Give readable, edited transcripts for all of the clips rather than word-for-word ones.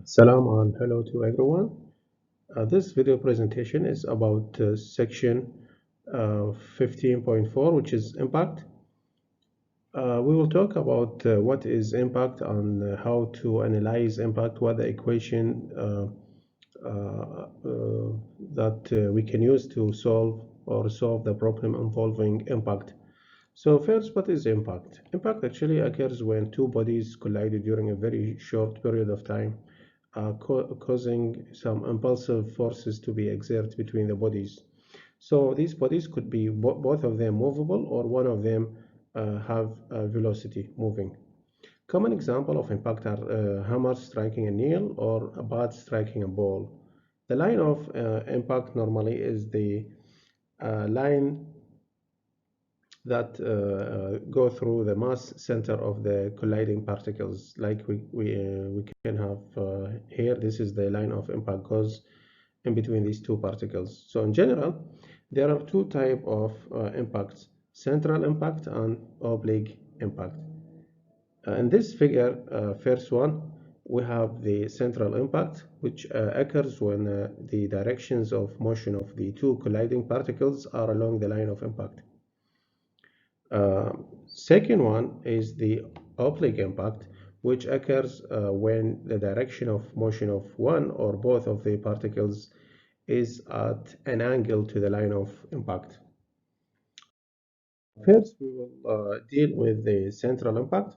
Salam and hello to everyone. This video presentation is about section 15.4, which is impact. We will talk about what is impact and how to analyze impact, what the equation that we can use to solve the problem involving impact. So first, what is impact? Impact actually occurs when two bodies collide during a very short period of time, causing some impulsive forces to be exerted between the bodies. So these bodies could be both of them movable or one of them have velocity moving. Common example of impact are hammer striking a nail or a bat striking a ball. The line of impact normally is the line that go through the mass center of the colliding particles, like we can have here. This is the line of impact goes in between these two particles. So in general, there are two types of impacts: central impact and oblique impact. In this figure, first one, we have the central impact, which occurs when the directions of motion of the two colliding particles are along the line of impact. Second one is the oblique impact, which occurs when the direction of motion of one or both of the particles is at an angle to the line of impact. First, we will deal with the central impact.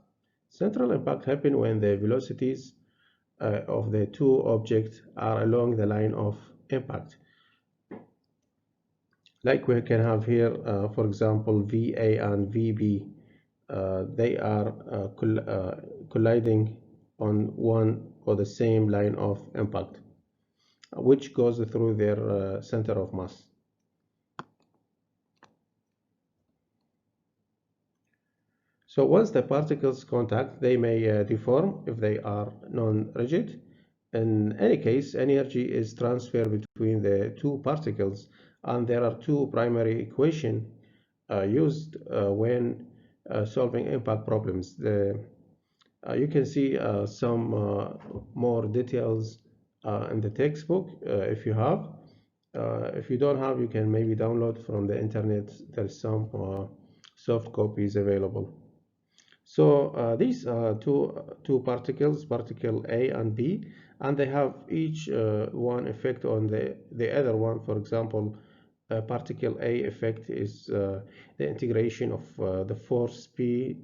Central impact happens when the velocities of the two objects are along the line of impact. Like we can have here, for example, VA and VB. They are colliding on one or the same line of impact, which goes through their center of mass. So once the particles contact, they may deform if they are non-rigid. In any case, energy is transferred between the two particles, and there are two primary equations used when solving impact problems. You can see some more details in the textbook if you have. If you don't have, you can maybe download from the internet. There's some soft copies available. So these two particles, particle A and B, and they have each one effect on the other one. For example, particle A effect is the integration of the force P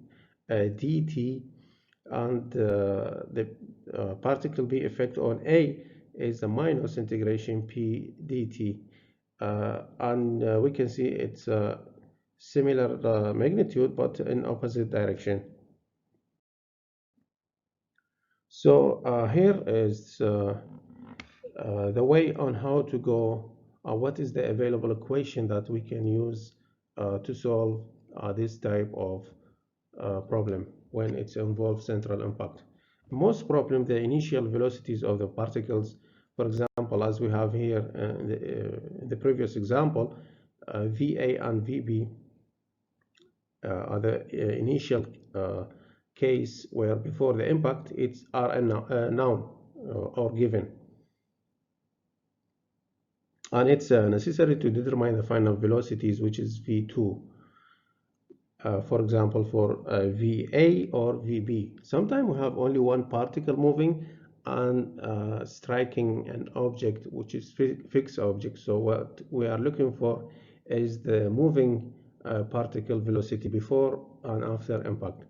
dt, and the particle B effect on A is the minus integration P dt. And we can see it's a similar magnitude but in opposite direction. So here is the way on how to go, what is the available equation that we can use to solve this type of problem when it involves central impact. Most problem, the initial velocities of the particles, for example, as we have here in the previous example, VA and VB are the initial case where before the impact it's are a noun or given, and it's necessary to determine the final velocities, which is V2. For example, for VA or VB, sometimes we have only one particle moving and striking an object which is fixed object. So what we are looking for is the moving particle velocity before and after impact.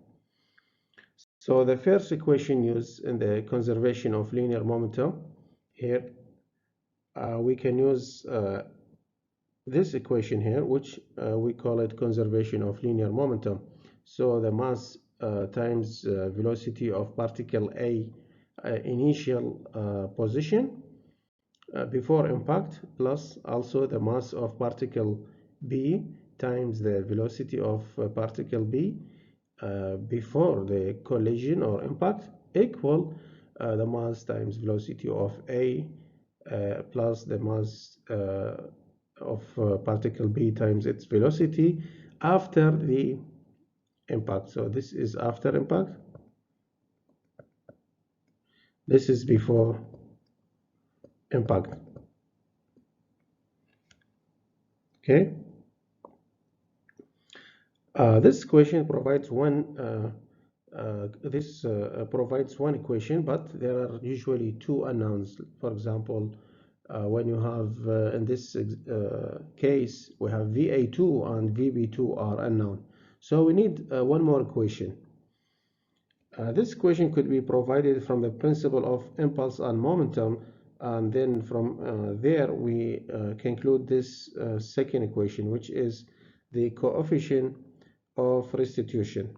So the first equation used in the conservation of linear momentum, here we can use this equation here, which we call it conservation of linear momentum. So the mass times velocity of particle A initial position before impact, plus also the mass of particle B times the velocity of particle B before the collision or impact, equal the mass times velocity of A plus the mass of particle B times its velocity after the impact. So this is after impact. This is before impact. Okay. This question provides one equation, but there are usually two unknowns. For example, when you have in this case we have VA2 and VB2 are unknown, so we need one more equation. This equation could be provided from the principle of impulse and momentum, and then from there we conclude this second equation, which is the coefficient of restitution.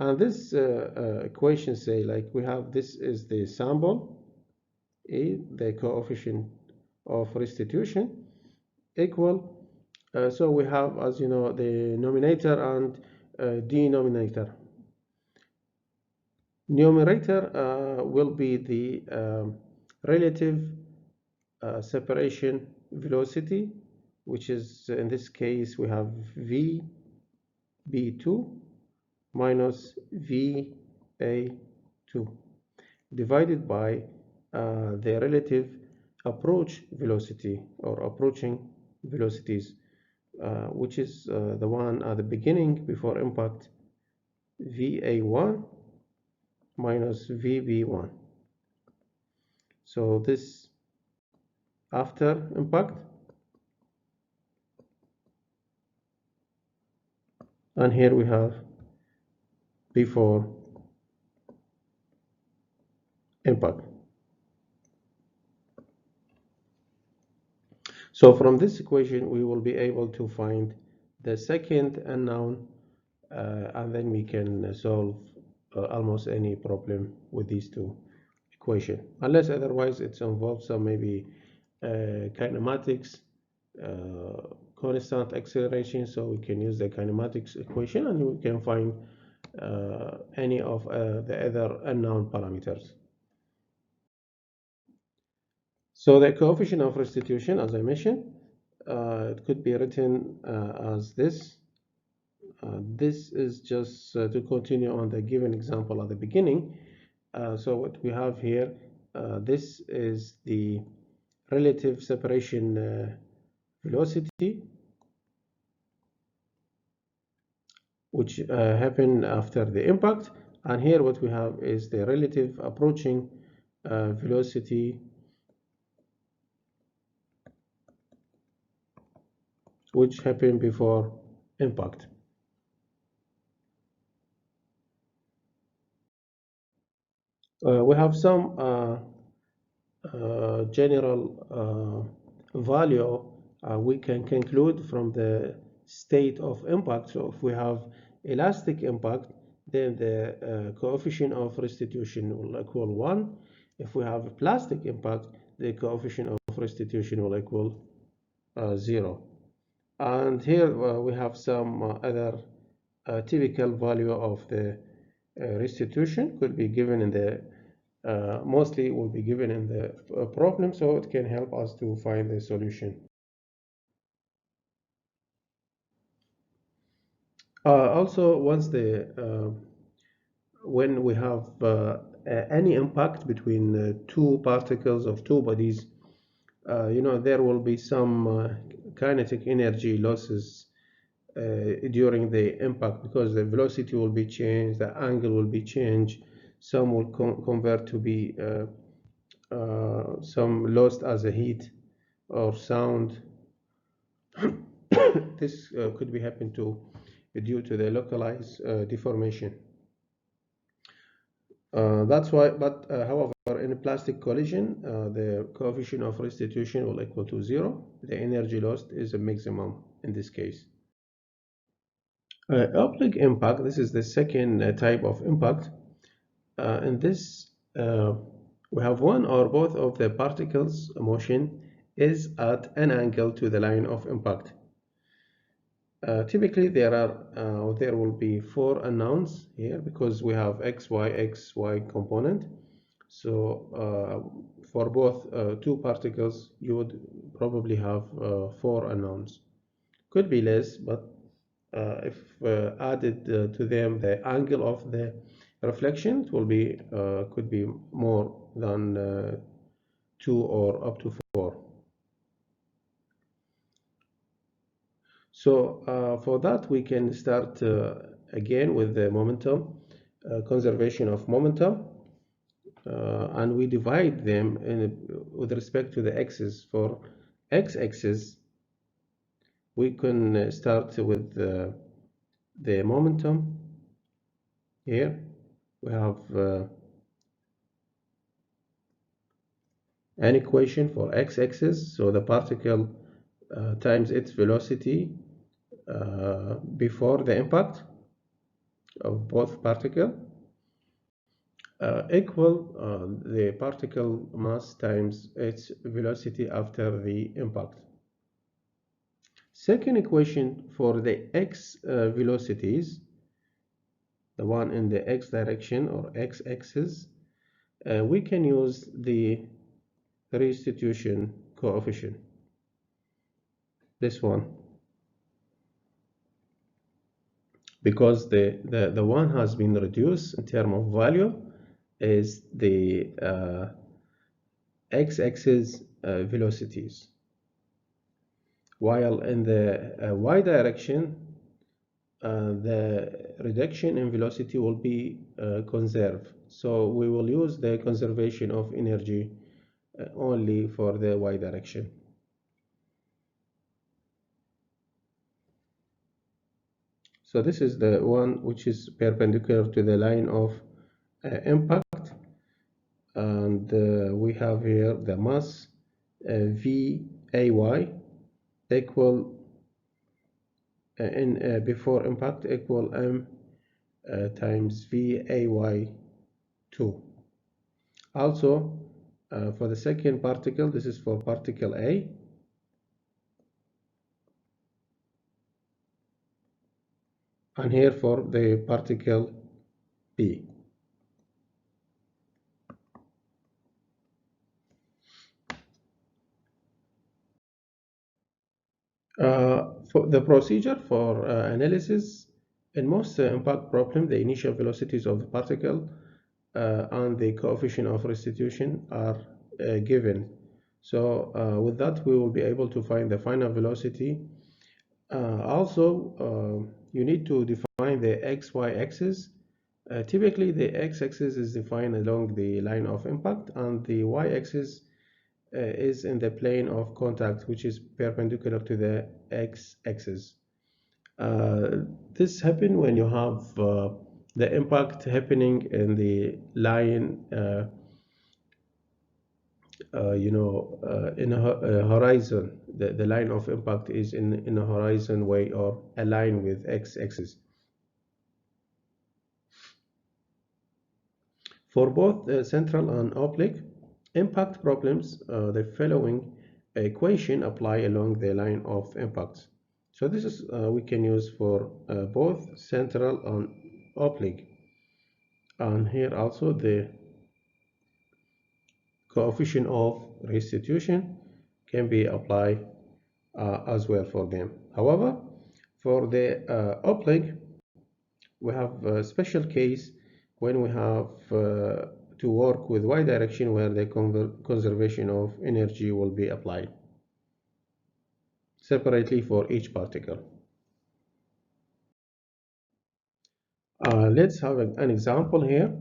And this equation say, like, we have, this is the sample A, the coefficient of restitution, equal, so we have, as you know, the numerator and denominator. Numerator will be the relative separation velocity, which is, in this case, we have VB2 minus VA2 divided by the relative approach velocity or approaching velocities, which is the one at the beginning before impact, VA1 minus VB1. So this after impact, and here we have before impact. So from this equation we will be able to find the second unknown, and then we can solve almost any problem with these two equations, unless otherwise it involves some maybe kinematics, constant acceleration, so we can use the kinematics equation and we can find any of the other unknown parameters. So the coefficient of restitution, as I mentioned, it could be written as this. This is just to continue on the given example at the beginning. So what we have here, this is the relative separation velocity, which happened after the impact, and here what we have is the relative approaching velocity, which happened before impact. We have some general value we can conclude from the state of impact. So if we have elastic impact, then the coefficient of restitution will equal 1. If we have a plastic impact, the coefficient of restitution will equal 0. And here we have some other typical value of the restitution, could be given in the mostly will be given in the problem, so it can help us to find the solution. Also, once when we have any impact between two particles of two bodies, there will be some kinetic energy losses during the impact, because the velocity will be changed, the angle will be changed, some will convert to be some lost as a heat or sound. This could be happen due to the localized deformation. That's why, but however, in a plastic collision, the coefficient of restitution will equal to 0. The energy lost is a maximum in this case. Oblique impact, this is the second type of impact. In this, we have one or both of the particles' motion is at an angle to the line of impact. Typically, there will be 4 unknowns here, because we have xy component. So for both two particles, you would probably have 4 unknowns. Could be less, but if added to them the angle of the Reflection, it will be could be more than 2 or up to 4. So for that, we can start again with the momentum, conservation of momentum, and we divide them with respect to the axis. For x-axis, we can start with the momentum. Here we have an equation for x-axis, so the particle times its velocity before the impact of both particle equal the particle mass times its velocity after the impact. Second equation for the x velocities, the one in the x direction or x-axis, we can use the restitution coefficient, this one, because the one has been reduced in terms of value is the x-axis velocities, while in the y direction the reduction in velocity will be conserved. So we will use the conservation of energy only for the y direction. So this is the one which is perpendicular to the line of impact, and we have here the mass VAY equal in before impact equal m times VAY2. Also for the second particle, this is for particle A, and here for the particle B. For the procedure for analysis, in most impact problem, the initial velocities of the particle and the coefficient of restitution are given. So with that, we will be able to find the final velocity. Also, you need to define the x-y axis. Typically, the x-axis is defined along the line of impact, and the y-axis is in the plane of contact, which is perpendicular to the x-axis. This happens when you have the impact happening in the line, in a horizon. The line of impact is in a horizon way or aligned with x-axis. For both central and oblique impact problems, the following equation apply along the line of impact. So this is we can use for both central and oblique, and here also the coefficient of restitution can be applied as well for them. However, for the oblique, we have a special case when we have to work with y direction, where the conservation of energy will be applied separately for each particle. Let's have an example here.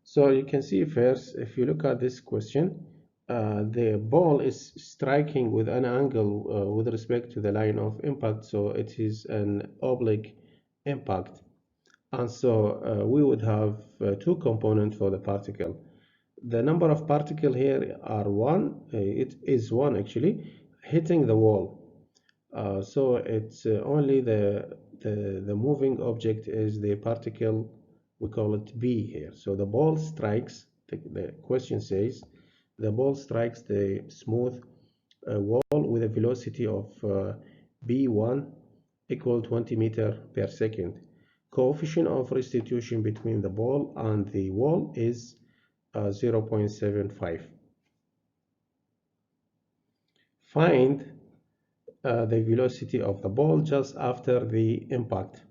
So you can see first, if you look at this question, the ball is striking with an angle with respect to the line of impact, so it is an oblique impact. And so we would have two components for the particle. The number of particles here are 1, it is 1 actually, hitting the wall. So it's only the moving object is the particle, we call it B here. So the ball strikes, the question says, the ball strikes the smooth wall with a velocity of B1 equal 20 meters per second. Coefficient of restitution between the ball and the wall is 0.75. Find the velocity of the ball just after the impact.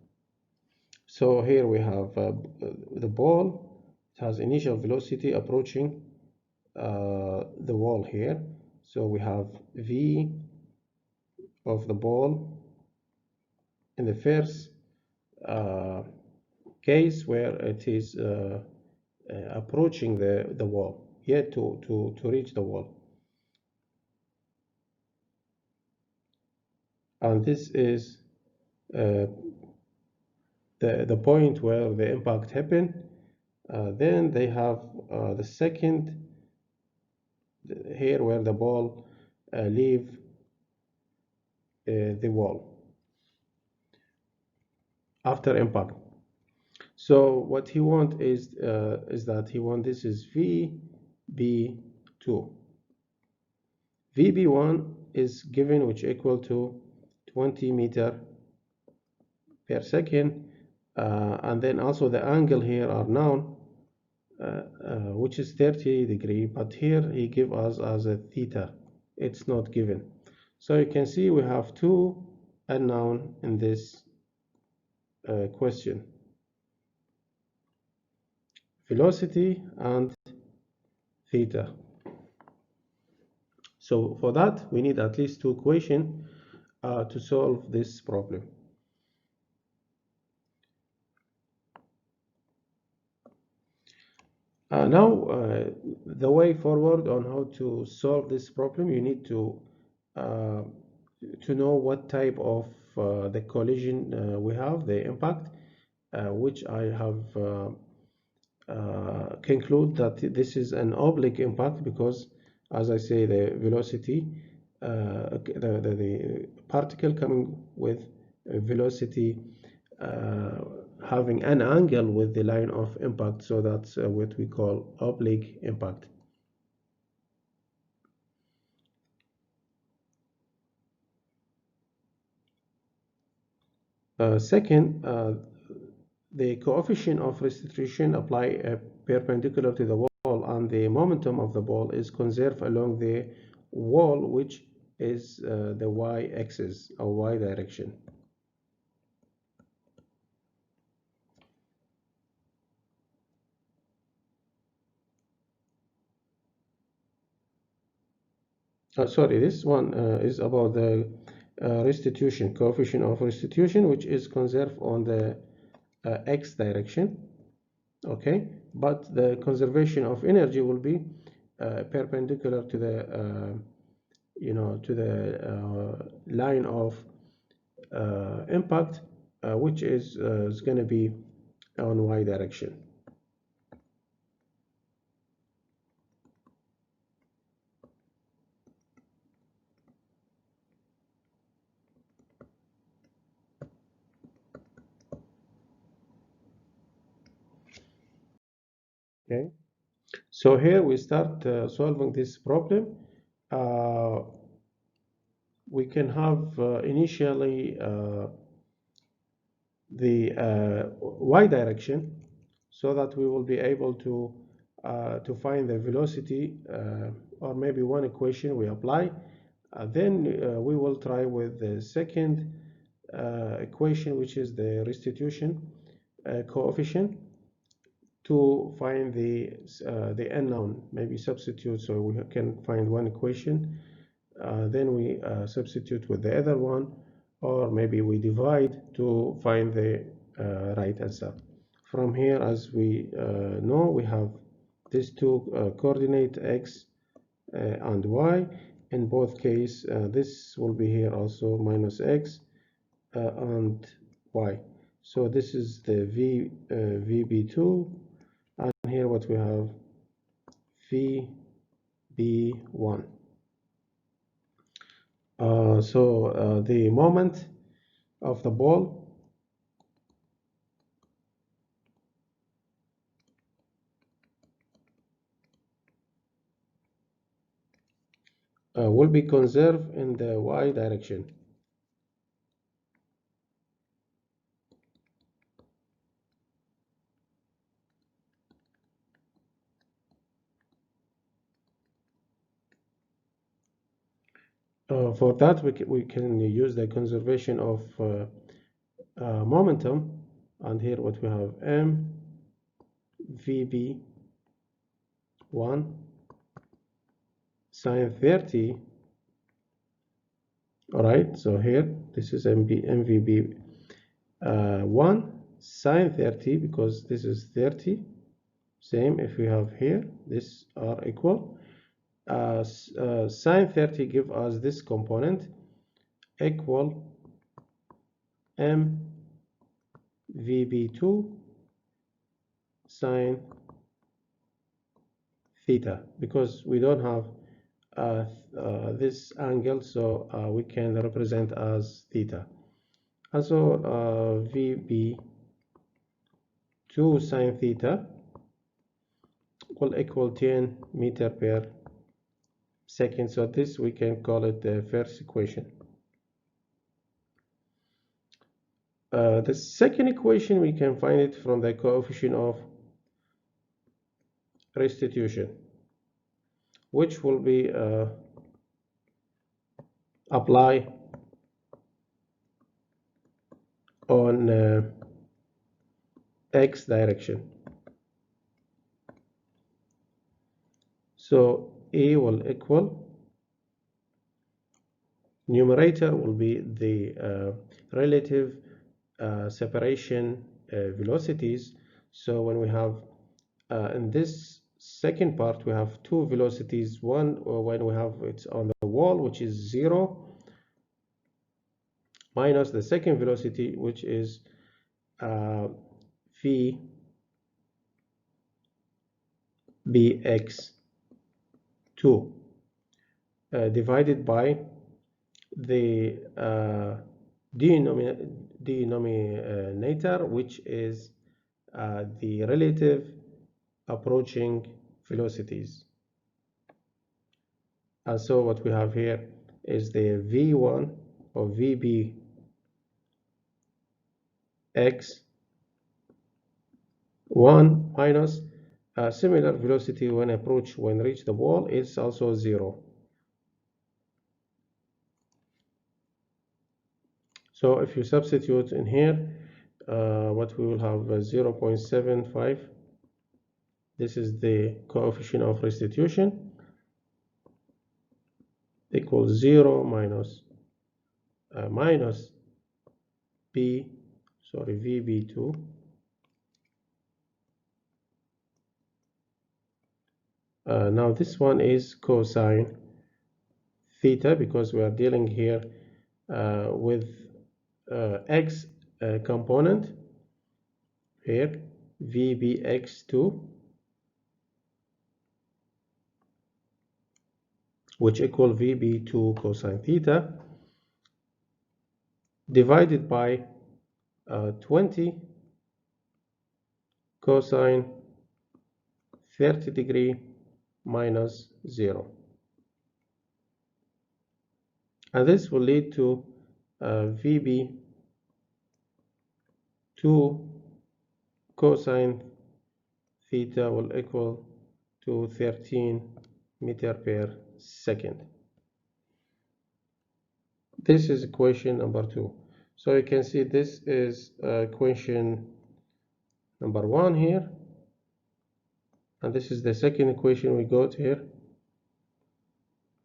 So here we have the ball. It has initial velocity approaching the wall here. So we have v of the ball in the first uh, case where it is approaching the wall, yet to reach the wall. And this is uh, the point where the impact happened. Then they have the second here where the ball leave the wall after impact. So what he want is that he want this is VB2. VB1 is given, which equal to 20 meter per second, and then also the angle here are known, which is 30 degree, but here he give us as a theta. It's not given. So you can see we have two unknown in this question: velocity and theta. So for that, we need at least two equations to solve this problem. Now, the way forward on how to solve this problem, you need uh, to know what type of the collision we have, the impact, which I have conclude that this is an oblique impact because, as I say, the velocity, the particle coming with velocity having an angle with the line of impact, so that's what we call oblique impact. Second, the coefficient of restitution apply perpendicular to the wall, and the momentum of the ball is conserved along the wall, which is the y-axis or y direction. Sorry, this one is about the restitution, coefficient of restitution, which is conserved on the x direction. Okay, but the conservation of energy will be perpendicular to the to the line of impact, which is going to be on y direction. Okay, so here we start solving this problem. We can have initially the y direction, so that we will be able to find the velocity, or maybe one equation we apply. Then we will try with the second equation, which is the restitution coefficient, to find the unknown. Maybe substitute, so we can find one equation, then we substitute with the other one, or maybe we divide to find the right answer. From here, as we know, we have these two coordinate x and y. In both cases, this will be here also minus x and y. So this is the VB2, and here what we have VB1. So the moment of the ball will be conserved in the y direction. For that, we can use the conservation of momentum. and here what we have M VB 1 sine 30. All right, so here this is MVB 1 sine 30, because this is 30. Same if we have here, this are equal. Sine 30 give us this component equal M VB2 sine theta, because we don't have this angle, so we can represent as theta. Also VB2 sine theta will equal 10 meter per second. So this we can call it the first equation. The second equation, we can find it from the coefficient of restitution, which will be apply on x direction. So A will equal, numerator will be the relative separation velocities. So when we have in this second part, we have two velocities. One when we have it's on the wall, which is 0, minus the second velocity, which is v bx2, divided by the denominator, which is the relative approaching velocities. And so what we have here is the v1 or vb x1 minus a similar velocity when reach the wall is also 0. So if you substitute in here, what we will have 0.75. This is the coefficient of restitution, equals 0 minus VB2 now this one is cosine theta, because we are dealing here with x component here, VBX2, which equal VB2 cosine theta, divided by 20 cosine 30 degree minus 0. And this will lead to VB2 cosine theta will equal to 13 meter per second. This is equation number 2. So you can see this is equation number 1 here, and this is the second equation we got here.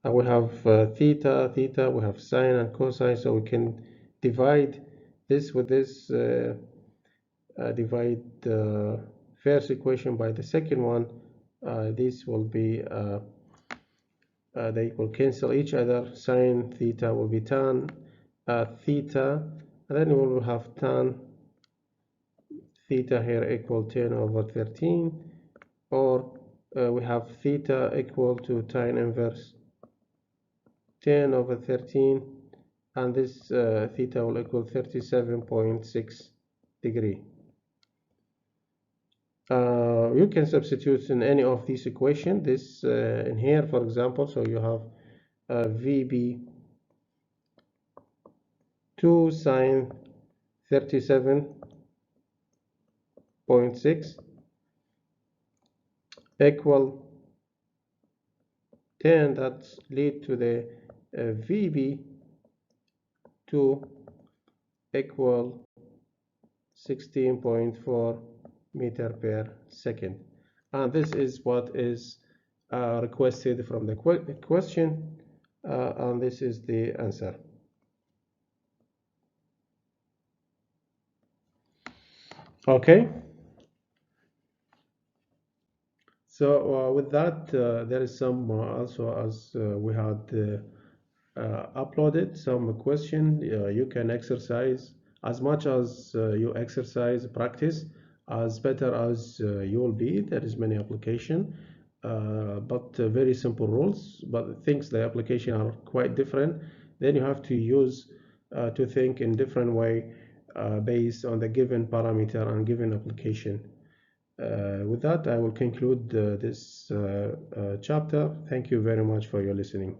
And we have theta, we have sine and cosine, so we can divide this with this, divide the first equation by the second one. This will be they will cancel each other. Sine theta will be tan theta, and then we will have tan theta here equal 10 over 13, or we have theta equal to tan inverse 10 over 13, and this theta will equal 37.6 degree. You can substitute in any of these equations. This in here, for example, so you have VB2 sine 37.6 equal 10, that lead to the VB2 equal 16.4 meter per second. And this is what is requested from the question, and this is the answer. Okay. So with that, there is some also, as we had uploaded some question. You can exercise as much as you exercise practice, as better as you will be. There is many application, but very simple rules. But things the application are quite different. Then you have to use to think in different way based on the given parameter and given application. With that, I will conclude this chapter. Thank you very much for your listening.